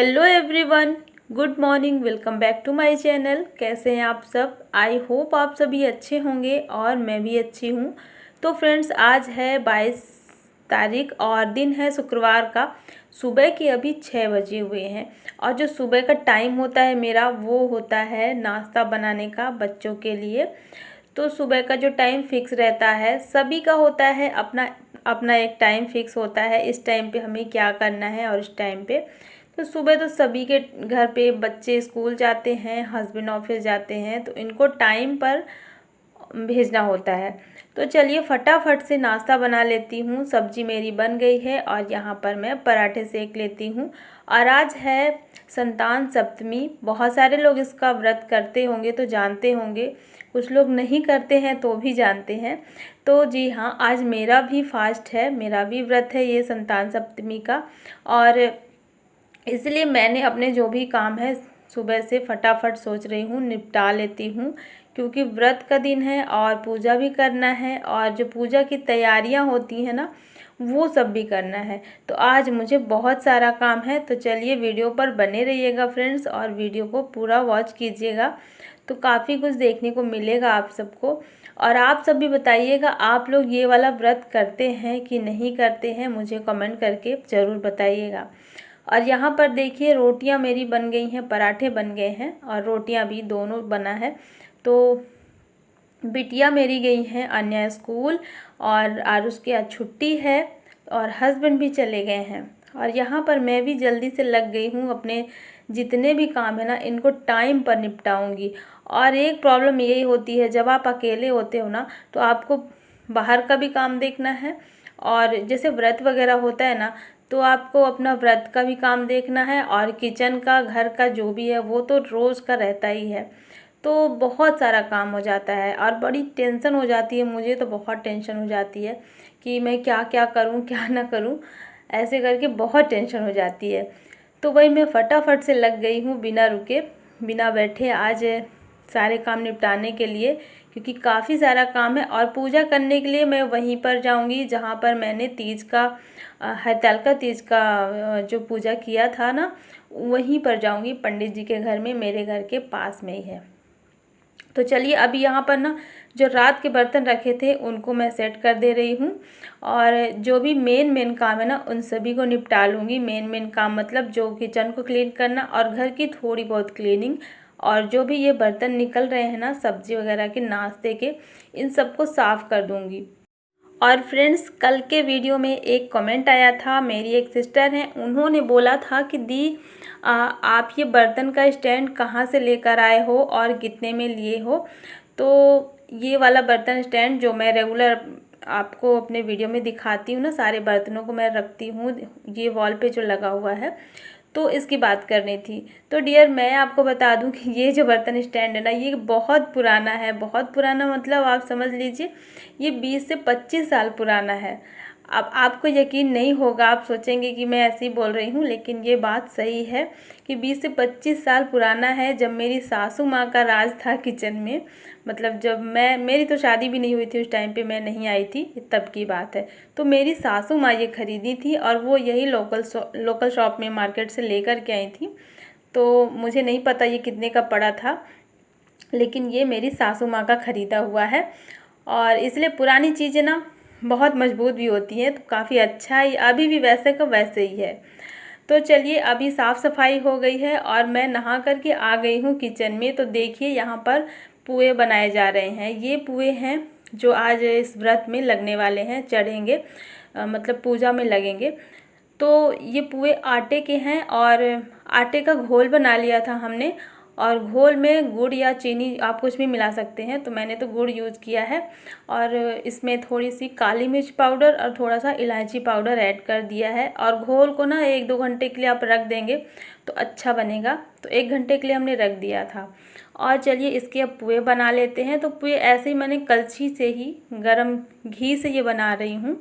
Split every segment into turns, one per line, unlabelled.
Hello everyone, good morning. Welcome back to my channel. कैसे हैं आप सब? आई होप आप सभी अच्छे होंगे और मैं भी अच्छी हूँ। तो फ्रेंड्स, आज है 22 तारीख और दिन है शुक्रवार का। सुबह के अभी 6 बजे हुए हैं और जो सुबह का टाइम होता है मेरा, वो होता है नाश्ता बनाने का बच्चों के लिए। तो सुबह का जो टाइम फिक्स रहता है, सभी का होता है अपना अपना एक टाइम फिक्स होता है, इस टाइम पे हमें क्या करना है। और इस टाइम पे तो सुबह तो सभी के घर पे बच्चे स्कूल जाते हैं, हस्बैंड ऑफिस जाते हैं, तो इनको टाइम पर भेजना होता है। तो चलिए फटाफट से नाश्ता बना लेती हूँ। सब्जी मेरी बन गई है और यहाँ पर मैं पराठे सेक लेती हूँ। और आज है संतान सप्तमी। बहुत सारे लोग इसका व्रत करते होंगे तो जानते होंगे, कुछ लोग नहीं करते हैं तो भी जानते हैं। तो जी हाँ, आज मेरा भी फास्ट है, मेरा भी व्रत है ये संतान सप्तमी का। और इसलिए मैंने अपने जो भी काम है सुबह से फटाफट सोच रही हूँ निपटा लेती हूँ, क्योंकि व्रत का दिन है और पूजा भी करना है और जो पूजा की तैयारियाँ होती हैं ना, वो सब भी करना है। तो आज मुझे बहुत सारा काम है। तो चलिए वीडियो पर बने रहिएगा फ्रेंड्स और वीडियो को पूरा वॉच कीजिएगा, तो काफ़ी कुछ देखने को मिलेगा आप सबको। और आप सब भी बताइएगा, आप लोग ये वाला व्रत करते हैं कि नहीं करते हैं, मुझे कमेंट करके ज़रूर बताइएगा। और यहाँ पर देखिए रोटियाँ मेरी बन गई हैं, पराठे बन गए हैं और रोटियाँ भी दोनों बना है। तो बिटिया मेरी गई हैं अन्य स्कूल और आरुष की आज छुट्टी है और हस्बैंड भी चले गए हैं। और यहाँ पर मैं भी जल्दी से लग गई हूँ, अपने जितने भी काम है ना इनको टाइम पर निपटाऊंगी। और एक प्रॉब्लम यही होती है, जब आप अकेले होते हो ना तो आपको बाहर का भी काम देखना है, और जैसे व्रत वगैरह होता है ना तो आपको अपना व्रत का भी काम देखना है और किचन का, घर का जो भी है वो तो रोज़ का रहता ही है। तो बहुत सारा काम हो जाता है और बड़ी टेंशन हो जाती है, मुझे तो बहुत टेंशन हो जाती है कि मैं क्या क्या करूं क्या ना करूं, ऐसे करके बहुत टेंशन हो जाती है। तो वही मैं फटाफट से लग गई हूँ बिना रुके बिना बैठे आज सारे काम निपटाने के लिए, क्योंकि काफ़ी सारा काम है। और पूजा करने के लिए मैं वहीं पर जाऊंगी जहाँ पर मैंने तीज का हरतालिका तीज का जो पूजा किया था ना, वहीं पर जाऊंगी पंडित जी के घर में, मेरे घर के पास में ही है। तो चलिए अभी यहाँ पर ना जो रात के बर्तन रखे थे उनको मैं सेट कर दे रही हूँ, और जो भी मेन काम है ना उन सभी को निपटा लूँगी। मेन काम मतलब जो किचन को क्लीन करना और घर की थोड़ी बहुत क्लीनिंग, और जो भी ये बर्तन निकल रहे हैं ना सब्जी वगैरह के, नाश्ते के, इन सबको साफ़ कर दूँगी। और फ्रेंड्स, कल के वीडियो में एक कमेंट आया था, मेरी एक सिस्टर हैं, उन्होंने बोला था कि दी आप ये बर्तन का स्टैंड कहाँ से लेकर आए हो और कितने में लिए हो। तो ये वाला बर्तन स्टैंड जो मैं रेगुलर आपको अपने वीडियो में दिखाती हूँ ना, सारे बर्तनों को मैं रखती हूँ, ये वॉल पे जो लगा हुआ है, तो इसकी बात करनी थी। तो डियर, मैं आपको बता दूं कि ये जो बर्तन स्टैंड है ना, ये बहुत पुराना है। बहुत पुराना मतलब आप समझ लीजिए ये 20 से 25 साल पुराना है। अब आपको यकीन नहीं होगा, आप सोचेंगे कि मैं ऐसे ही बोल रही हूँ, लेकिन ये बात सही है कि 20 से 25 साल पुराना है। जब मेरी सासू माँ का राज था किचन में, मतलब जब मेरी तो शादी भी नहीं हुई थी, उस टाइम पे मैं नहीं आई थी, तब की बात है। तो मेरी सासू माँ ये खरीदी थी और वो यही लोकल शॉप में मार्केट से लेकर के आई थी। तो मुझे नहीं पता ये कितने का पड़ा था, लेकिन ये मेरी सासू माँ का ख़रीदा हुआ है। और इसलिए पुरानी चीज़ें ना बहुत मजबूत भी होती हैं, तो काफ़ी अच्छा है, अभी भी वैसे का वैसे ही है। तो चलिए अभी साफ़ सफाई हो गई है और मैं नहा करके आ गई हूँ किचन में। तो देखिए यहाँ पर पुए बनाए जा रहे हैं। ये पुए हैं जो आज इस व्रत में लगने वाले हैं, चढ़ेंगे, मतलब पूजा में लगेंगे। तो ये पुए आटे के हैं और आटे का घोल बना लिया था हमने, और घोल में गुड़ या चीनी आप कुछ भी मिला सकते हैं, तो मैंने तो गुड़ यूज़ किया है। और इसमें थोड़ी सी काली मिर्च पाउडर और थोड़ा सा इलायची पाउडर ऐड कर दिया है। और घोल को ना 1-2 घंटे के लिए आप रख देंगे तो अच्छा बनेगा। तो 1 घंटे के लिए हमने रख दिया था। और चलिए इसके अब पुए बना लेते हैं। तो पुए ऐसे ही मैंने कलछी से ही गरम घी से ये बना रही हूँ,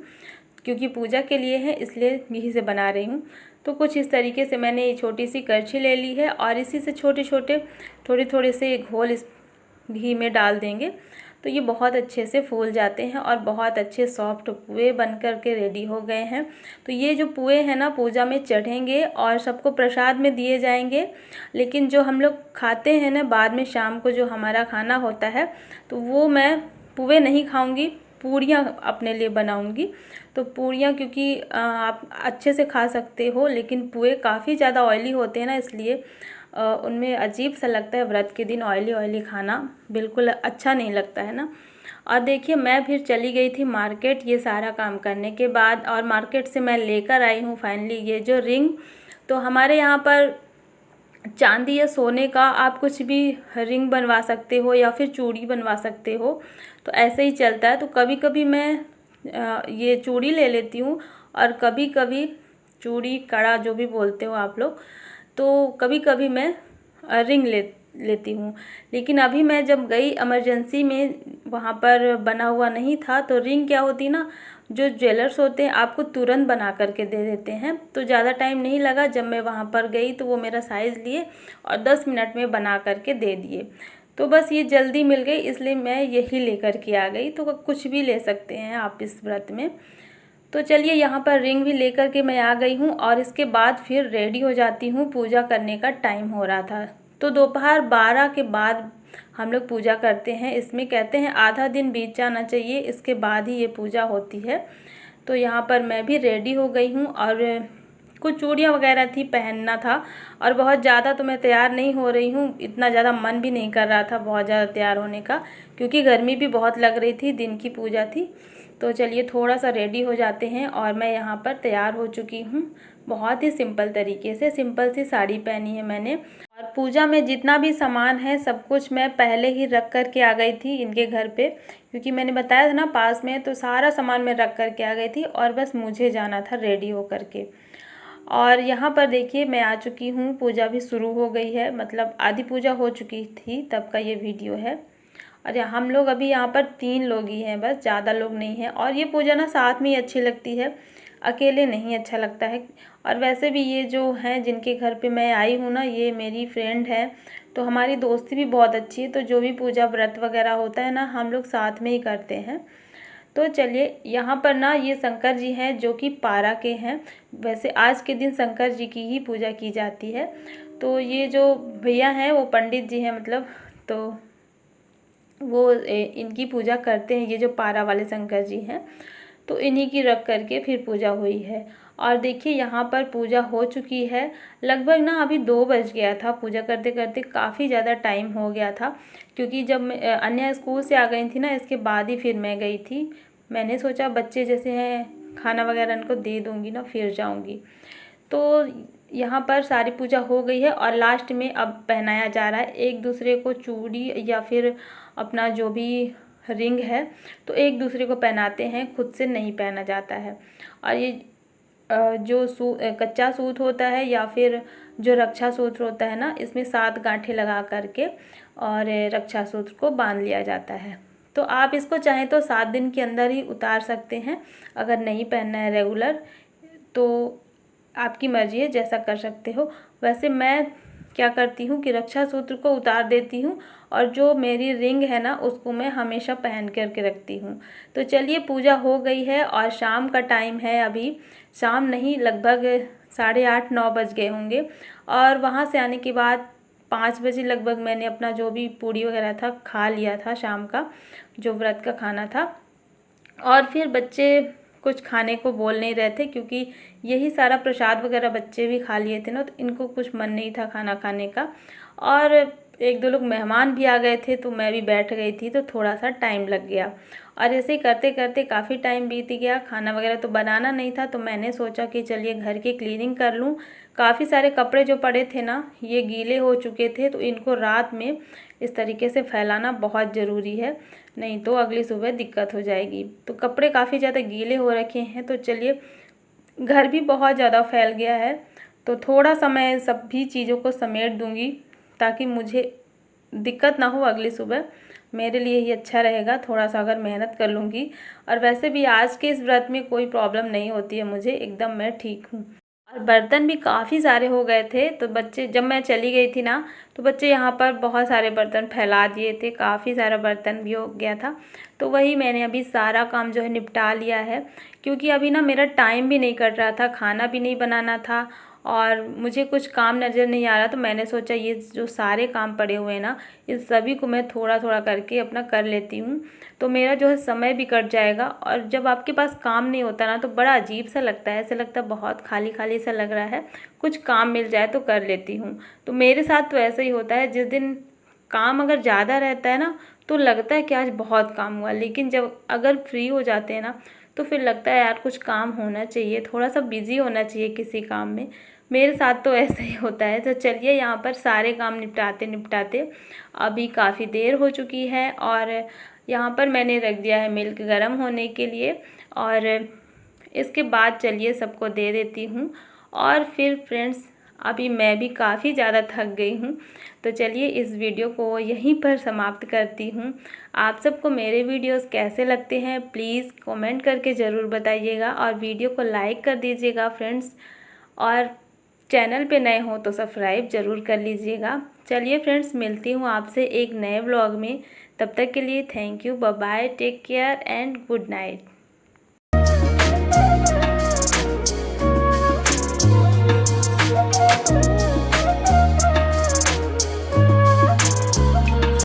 क्योंकि पूजा के लिए है इसलिए घी से बना रही हूँ। तो कुछ इस तरीके से मैंने ये छोटी सी करछी ले ली है और इसी से छोटे छोटे थोड़े थोड़े से घोल इस घी में डाल देंगे। तो ये बहुत अच्छे से फूल जाते हैं और बहुत अच्छे सॉफ्ट पुए बन कर के रेडी हो गए हैं। तो ये जो पुए हैं ना पूजा में चढ़ेंगे और सबको प्रसाद में दिए जाएंगे, लेकिन जो हम लोग खाते हैं ना बाद में शाम को जो हमारा खाना होता है, तो वो मैं पुए नहीं खाऊंगी, पूड़ियाँ अपने लिए बनाऊंगी। तो पूड़ियाँ क्योंकि आप अच्छे से खा सकते हो, लेकिन पुए काफ़ी ज़्यादा ऑयली होते हैं ना, इसलिए उनमें अजीब सा लगता है। व्रत के दिन ऑयली ऑयली खाना बिल्कुल अच्छा नहीं लगता है ना। और देखिए मैं फिर चली गई थी मार्केट ये सारा काम करने के बाद, और मार्केट से मैं लेकर आई हूँ फाइनली ये जो रिंग। तो हमारे यहाँ पर चांदी या सोने का आप कुछ भी रिंग बनवा सकते हो या फिर चूड़ी बनवा सकते हो, तो ऐसे ही चलता है। तो कभी कभी मैं ये चूड़ी ले लेती हूँ, और कभी कभी चूड़ी कड़ा जो भी बोलते हो आप लोग, तो कभी कभी मैं रिंग लेती हूँ। लेकिन अभी मैं जब गई इमरजेंसी में, वहाँ पर बना हुआ नहीं था, तो रिंग क्या होती ना, जो ज्वेलर्स होते हैं आपको तुरंत बना करके दे देते हैं। तो ज़्यादा टाइम नहीं लगा, जब मैं वहाँ पर गई तो वो मेरा साइज़ लिए और 10 मिनट में बना करके दे दिए। तो बस ये जल्दी मिल गई, इसलिए मैं यही लेकर के आ गई। तो कुछ भी ले सकते हैं आप इस व्रत में। तो चलिए यहाँ पर रिंग भी लेकर के मैं आ गई हूँ, और इसके बाद फिर रेडी हो जाती हूँ। पूजा करने का टाइम हो रहा था, तो दोपहर 12 के बाद हम लोग पूजा करते हैं। इसमें कहते हैं आधा दिन बीत जाना चाहिए, इसके बाद ही ये पूजा होती है। तो यहाँ पर मैं भी रेडी हो गई हूँ, और कुछ चूड़ियाँ वगैरह थी, पहनना था। और बहुत ज़्यादा तो मैं तैयार नहीं हो रही हूँ, इतना ज़्यादा मन भी नहीं कर रहा था बहुत ज़्यादा तैयार होने का, क्योंकि गर्मी भी बहुत लग रही थी, दिन की पूजा थी। तो चलिए थोड़ा सा रेडी हो जाते हैं, और मैं यहाँ पर तैयार हो चुकी हूँ। बहुत ही सिंपल तरीके से, सिंपल सी साड़ी पहनी है मैंने। और पूजा में जितना भी सामान है सब कुछ मैं पहले ही रख कर के आ गई थी इनके घर पे, क्योंकि मैंने बताया था ना पास में, तो सारा सामान मैं रख कर के आ गई थी, और बस मुझे जाना था रेडी हो कर के। और यहाँ पर देखिए मैं आ चुकी हूँ, पूजा भी शुरू हो गई है, मतलब आधी पूजा हो चुकी थी तब का ये वीडियो है। और हम लोग अभी यहाँ पर 3 लोग ही हैं, बस ज़्यादा लोग नहीं हैं। और ये पूजा ना साथ में ही अच्छी लगती है, अकेले नहीं अच्छा लगता है। और वैसे भी ये जो हैं जिनके घर पे मैं आई हूँ ना, ये मेरी फ्रेंड है, तो हमारी दोस्ती भी बहुत अच्छी है। तो जो भी पूजा व्रत वगैरह होता है ना, हम लोग साथ में ही करते हैं। तो चलिए यहाँ पर ना ये शंकर जी हैं जो कि पारा के हैं। वैसे आज के दिन शंकर जी की ही पूजा की जाती है। तो ये जो भैया हैं वो पंडित जी हैं, मतलब तो वो इनकी पूजा करते हैं, ये जो पारा वाले शंकर जी हैं, तो इन्हीं की रख करके फिर पूजा हुई है। और देखिए यहाँ पर पूजा हो चुकी है, लगभग ना अभी 2 बज गया था, पूजा करते करते काफ़ी ज़्यादा टाइम हो गया था। क्योंकि जब मैं अन्य स्कूल से आ गई थी ना, इसके बाद ही फिर मैं गई थी। मैंने सोचा बच्चे जैसे हैं खाना वगैरह इनको दे दूँगी ना, फिर जाऊँगी। तो यहाँ पर सारी पूजा हो गई है, और लास्ट में अब पहनाया जा रहा है एक दूसरे को चूड़ी, या फिर अपना जो भी रिंग है, तो एक दूसरे को पहनाते हैं, खुद से नहीं पहना जाता है। और ये जो कच्चा सूत होता है, या फिर जो रक्षा सूत्र होता है ना, इसमें 7 गांठें लगा करके और रक्षा सूत्र को बांध लिया जाता है। तो आप इसको चाहें तो 7 दिन के अंदर ही उतार सकते हैं, अगर नहीं पहनना है रेगुलर तो आपकी मर्जी है, जैसा कर सकते हो। वैसे मैं क्या करती हूँ कि रक्षा सूत्र को उतार देती हूँ, और जो मेरी रिंग है ना उसको मैं हमेशा पहन करके रखती हूँ। तो चलिए पूजा हो गई है, और शाम का टाइम है, अभी शाम नहीं लगभग 8:30-9 बज गए होंगे। और वहाँ से आने के बाद 5 बजे लगभग मैंने अपना जो भी पूड़ी वगैरह था खा लिया था, शाम का जो व्रत का खाना था। और फिर बच्चे कुछ खाने को बोल नहीं रहे थे, क्योंकि यही सारा प्रसाद वगैरह बच्चे भी खा लिए थे ना, तो इनको कुछ मन नहीं था खाना खाने का। और 1-2 लोग मेहमान भी आ गए थे, तो मैं भी बैठ गई थी, तो थोड़ा सा टाइम लग गया। और ऐसे ही करते करते काफ़ी टाइम बीत गया। खाना वगैरह तो बनाना नहीं था, तो मैंने सोचा कि चलिए घर की क्लीनिंग कर लूँ। काफ़ी सारे कपड़े जो पड़े थे ना, ये गीले हो चुके थे, तो इनको रात में इस तरीके से फैलाना बहुत ज़रूरी है, नहीं तो अगली सुबह दिक्कत हो जाएगी। तो कपड़े काफ़ी ज़्यादा गीले हो रखे हैं, तो चलिए घर भी बहुत ज़्यादा फैल गया है, तो थोड़ा सा मैं सभी चीज़ों को समेट दूँगी, ताकि मुझे दिक्कत ना हो अगली सुबह। मेरे लिए ही अच्छा रहेगा थोड़ा सा अगर मेहनत कर लूँगी। और वैसे भी आज के इस व्रत में कोई प्रॉब्लम नहीं होती है मुझे, एकदम मैं ठीक हूँ। और बर्तन भी काफ़ी सारे हो गए थे। तो बच्चे, जब मैं चली गई थी ना, तो बच्चे यहाँ पर बहुत सारे बर्तन फैला दिए थे, काफ़ी सारा बर्तन भी हो गया था। तो वही मैंने अभी सारा काम जो है निपटा लिया है, क्योंकि अभी ना मेरा टाइम भी नहीं कट रहा था, खाना भी नहीं बनाना था और मुझे कुछ काम नज़र नहीं आ रहा। तो मैंने सोचा ये जो सारे काम पड़े हुए हैं ना, इस सभी को मैं थोड़ा थोड़ा करके अपना कर लेती हूँ, तो मेरा जो है समय भी कट जाएगा। और जब आपके पास काम नहीं होता ना, तो बड़ा अजीब सा लगता है, ऐसा लगता है बहुत खाली खाली सा लग रहा है, कुछ काम मिल जाए तो कर लेती हूँ। तो मेरे साथ तो ऐसा ही होता है, जिस दिन काम अगर ज़्यादा रहता है ना, तो लगता है कि आज बहुत काम हुआ, लेकिन जब अगर फ्री हो जाते हैं ना, तो फिर लगता है यार कुछ काम होना चाहिए, थोड़ा सा बिजी होना चाहिए किसी काम में। मेरे साथ तो ऐसा ही होता है। तो चलिए, यहाँ पर सारे काम निपटाते निपटाते अभी काफ़ी देर हो चुकी है और यहाँ पर मैंने रख दिया है मिल्क गर्म होने के लिए, और इसके बाद चलिए सबको दे देती हूँ। और फिर फ्रेंड्स, अभी मैं भी काफ़ी ज़्यादा थक गई हूँ, तो चलिए इस वीडियो को यहीं पर समाप्त करती हूँ। आप सबको मेरे वीडियोस कैसे लगते हैं प्लीज़ कमेंट करके ज़रूर बताइएगा, और वीडियो को लाइक कर दीजिएगा फ्रेंड्स, और चैनल पे नए हो तो सब्सक्राइब ज़रूर कर लीजिएगा। चलिए फ्रेंड्स, मिलती हूँ आपसे एक नए व्लॉग में, तब तक के लिए thank you, bye bye, take care and good night.